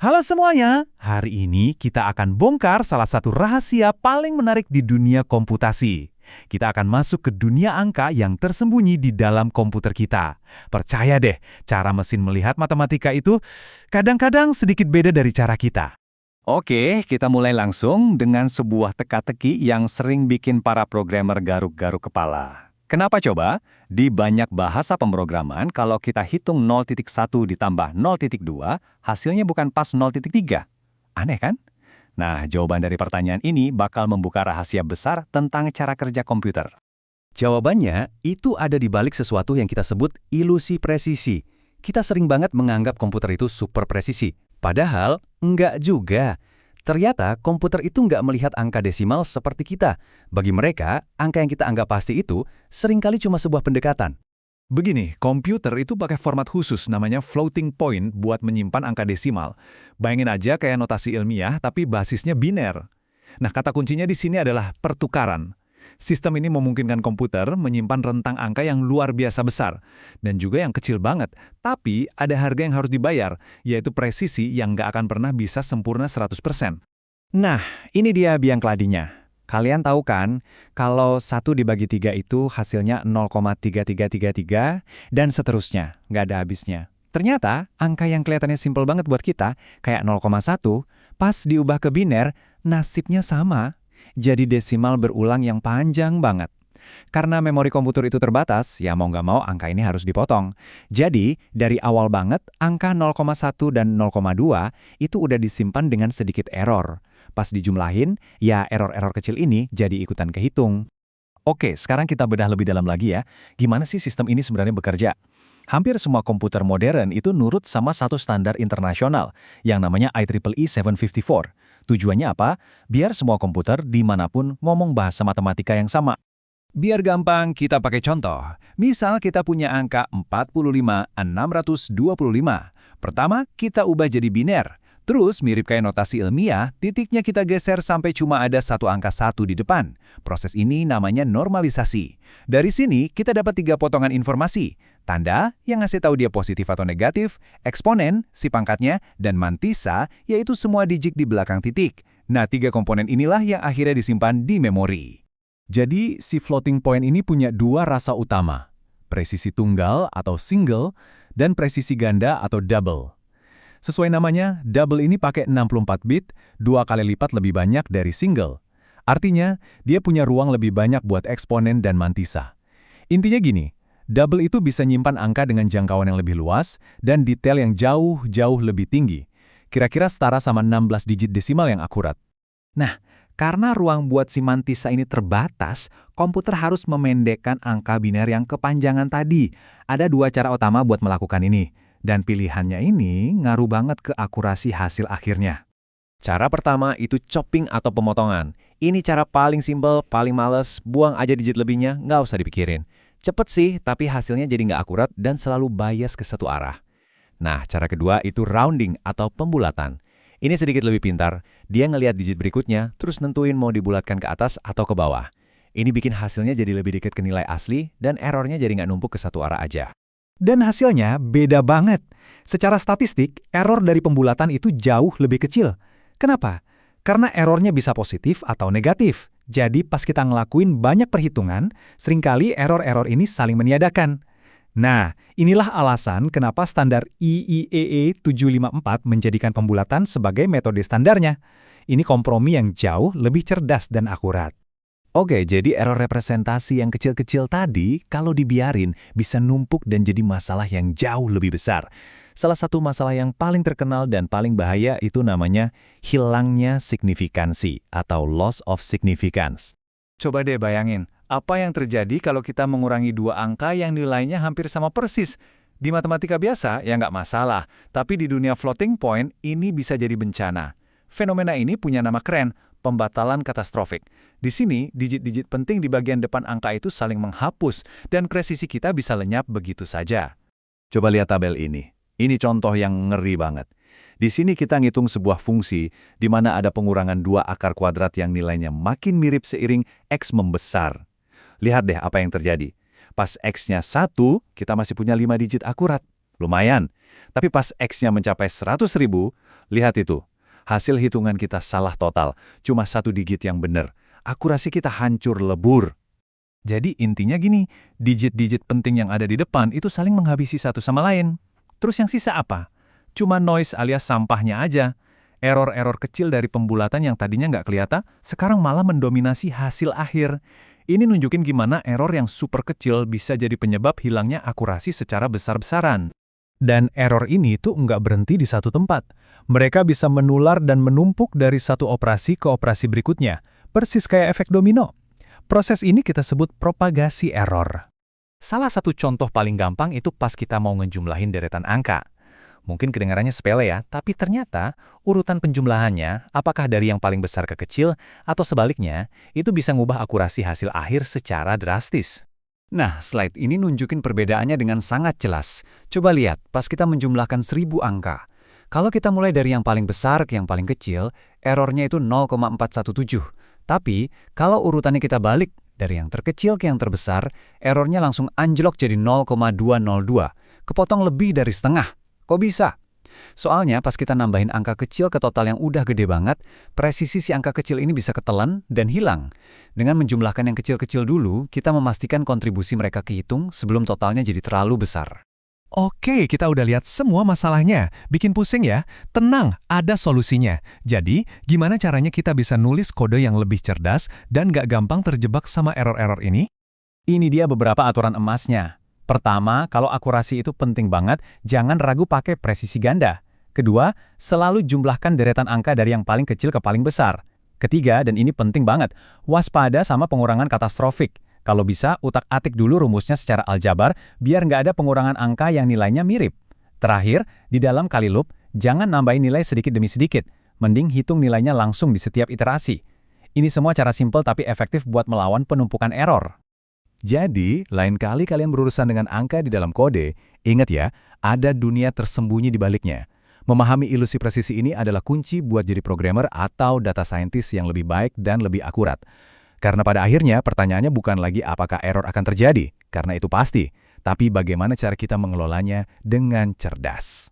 Halo semuanya, hari ini kita akan bongkar salah satu rahasia paling menarik di dunia komputasi. Kita akan masuk ke dunia angka yang tersembunyi di dalam komputer kita. Percaya deh, cara mesin melihat matematika itu kadang-kadang sedikit beda dari cara kita. Oke, kita mulai langsung dengan sebuah teka-teki yang sering bikin para programmer garuk-garuk kepala. Kenapa coba? Di banyak bahasa pemrograman, kalau kita hitung 0,1 ditambah 0,2, hasilnya bukan pas 0,3. Aneh kan? Nah, jawaban dari pertanyaan ini bakal membuka rahasia besar tentang cara kerja komputer. Jawabannya, itu ada di balik sesuatu yang kita sebut ilusi presisi. Kita sering banget menganggap komputer itu super presisi. Padahal, enggak juga. Ternyata, komputer itu enggak melihat angka desimal seperti kita. Bagi mereka, angka yang kita anggap pasti itu seringkali cuma sebuah pendekatan. Begini, komputer itu pakai format khusus namanya floating point buat menyimpan angka desimal. Bayangin aja kayak notasi ilmiah tapi basisnya biner. Nah, kata kuncinya di sini adalah pertukaran. Sistem ini memungkinkan komputer menyimpan rentang angka yang luar biasa besar dan juga yang kecil banget. Tapi ada harga yang harus dibayar, yaitu presisi yang nggak akan pernah bisa sempurna 100%. Nah, ini dia biang keladinya. Kalian tahu kan, kalau 1 dibagi 3 itu hasilnya 0,3333 dan seterusnya, nggak ada habisnya. Ternyata, angka yang kelihatannya simpel banget buat kita, kayak 0,1, pas diubah ke biner, nasibnya sama. Jadi desimal berulang yang panjang banget. Karena memori komputer itu terbatas, ya mau nggak mau angka ini harus dipotong. Jadi, dari awal banget, angka 0,1 dan 0,2 itu udah disimpan dengan sedikit error. Pas dijumlahin, ya error-error kecil ini jadi ikutan kehitung. Oke, sekarang kita bedah lebih dalam lagi ya. Gimana sih sistem ini sebenarnya bekerja? Hampir semua komputer modern itu nurut sama satu standar internasional, yang namanya IEEE 754. Tujuannya apa? Biar semua komputer dimanapun ngomong bahasa matematika yang sama. Biar gampang, kita pakai contoh. Misal kita punya angka 45,625. Pertama, kita ubah jadi biner. Terus, mirip kayak notasi ilmiah, titiknya kita geser sampai cuma ada satu angka 1 di depan. Proses ini namanya normalisasi. Dari sini, kita dapat 3 potongan informasi. Tanda, yang ngasih tahu dia positif atau negatif, eksponen, si pangkatnya, dan mantisa, yaitu semua digit di belakang titik. Nah, 3 komponen inilah yang akhirnya disimpan di memori. Jadi, si floating point ini punya 2 rasa utama. Presisi tunggal atau single, dan presisi ganda atau double. Sesuai namanya, double ini pakai 64 bit, 2 kali lipat lebih banyak dari single. Artinya, dia punya ruang lebih banyak buat eksponen dan mantisa. Intinya gini, double itu bisa nyimpan angka dengan jangkauan yang lebih luas dan detail yang jauh-jauh lebih tinggi. Kira-kira setara sama 16 digit desimal yang akurat. Nah, karena ruang buat si mantisa ini terbatas, komputer harus memendekkan angka biner yang kepanjangan tadi. Ada 2 cara utama buat melakukan ini. Dan pilihannya ini ngaruh banget ke akurasi hasil akhirnya. Cara pertama itu chopping atau pemotongan. Ini cara paling simpel, paling males, buang aja digit lebihnya, nggak usah dipikirin. Cepet sih, tapi hasilnya jadi nggak akurat dan selalu bias ke satu arah. Nah, cara kedua itu rounding atau pembulatan. Ini sedikit lebih pintar, dia ngelihat digit berikutnya, terus nentuin mau dibulatkan ke atas atau ke bawah. Ini bikin hasilnya jadi lebih dekat ke nilai asli dan errornya jadi nggak numpuk ke satu arah aja. Dan hasilnya beda banget. Secara statistik, error dari pembulatan itu jauh lebih kecil. Kenapa? Karena errornya bisa positif atau negatif. Jadi pas kita ngelakuin banyak perhitungan, seringkali error-error ini saling meniadakan. Nah, inilah alasan kenapa standar IEEE 754 menjadikan pembulatan sebagai metode standarnya. Ini kompromi yang jauh lebih cerdas dan akurat. Oke, jadi error representasi yang kecil-kecil tadi, kalau dibiarin, bisa numpuk dan jadi masalah yang jauh lebih besar. Salah satu masalah yang paling terkenal dan paling bahaya itu namanya hilangnya signifikansi atau loss of significance. Coba deh bayangin, apa yang terjadi kalau kita mengurangi 2 angka yang nilainya hampir sama persis? Di matematika biasa, ya nggak masalah. Tapi di dunia floating point, ini bisa jadi bencana. Fenomena ini punya nama keren, pembatalan katastrofik. Di sini, digit-digit penting di bagian depan angka itu saling menghapus, dan presisi kita bisa lenyap begitu saja. Coba lihat tabel ini. Ini contoh yang ngeri banget. Di sini kita ngitung sebuah fungsi, di mana ada pengurangan 2 akar kuadrat yang nilainya makin mirip seiring X membesar. Lihat deh apa yang terjadi. Pas X-nya 1, kita masih punya 5 digit akurat. Lumayan. Tapi pas X-nya mencapai 100.000, Lihat itu. Hasil hitungan kita salah total. Cuma 1 digit yang benar. Akurasi kita hancur lebur. Jadi intinya gini, digit-digit penting yang ada di depan itu saling menghabisi satu sama lain. Terus yang sisa apa? Cuma noise alias sampahnya aja. Error-error kecil dari pembulatan yang tadinya nggak kelihatan, sekarang malah mendominasi hasil akhir. Ini nunjukin gimana error yang super kecil bisa jadi penyebab hilangnya akurasi secara besar-besaran. Dan error ini tuh nggak berhenti di satu tempat. Mereka bisa menular dan menumpuk dari satu operasi ke operasi berikutnya, persis kayak efek domino. Proses ini kita sebut propagasi error. Salah satu contoh paling gampang itu pas kita mau ngejumlahin deretan angka. Mungkin kedengarannya sepele ya, tapi ternyata urutan penjumlahannya, apakah dari yang paling besar ke kecil, atau sebaliknya, itu bisa ngubah akurasi hasil akhir secara drastis. Nah, slide ini nunjukin perbedaannya dengan sangat jelas. Coba lihat, pas kita menjumlahkan 1000 angka. Kalau kita mulai dari yang paling besar ke yang paling kecil, errornya itu 0,417. Tapi, kalau urutannya kita balik dari yang terkecil ke yang terbesar, errornya langsung anjlok jadi 0,202. Kepotong lebih dari setengah. Kok bisa? Soalnya pas kita nambahin angka kecil ke total yang udah gede banget, presisi si angka kecil ini bisa ketelan dan hilang. Dengan menjumlahkan yang kecil-kecil dulu, kita memastikan kontribusi mereka kehitung sebelum totalnya jadi terlalu besar. Oke, kita udah lihat semua masalahnya. Bikin pusing ya? Tenang, ada solusinya. Jadi, gimana caranya kita bisa nulis kode yang lebih cerdas dan nggak gampang terjebak sama error-error ini? Ini dia beberapa aturan emasnya. Pertama, kalau akurasi itu penting banget, jangan ragu pakai presisi ganda. Kedua, selalu jumlahkan deretan angka dari yang paling kecil ke paling besar. Ketiga, dan ini penting banget, waspada sama pengurangan katastrofik. Kalau bisa, utak-atik dulu rumusnya secara aljabar, biar nggak ada pengurangan angka yang nilainya mirip. Terakhir, di dalam kali loop, jangan nambahin nilai sedikit demi sedikit. Mending hitung nilainya langsung di setiap iterasi. Ini semua cara simpel tapi efektif buat melawan penumpukan error. Jadi, lain kali kalian berurusan dengan angka di dalam kode, ingat ya, ada dunia tersembunyi di baliknya. Memahami ilusi presisi ini adalah kunci buat jadi programmer atau data scientist yang lebih baik dan lebih akurat. Karena pada akhirnya pertanyaannya bukan lagi apakah error akan terjadi, karena itu pasti, tapi bagaimana cara kita mengelolanya dengan cerdas.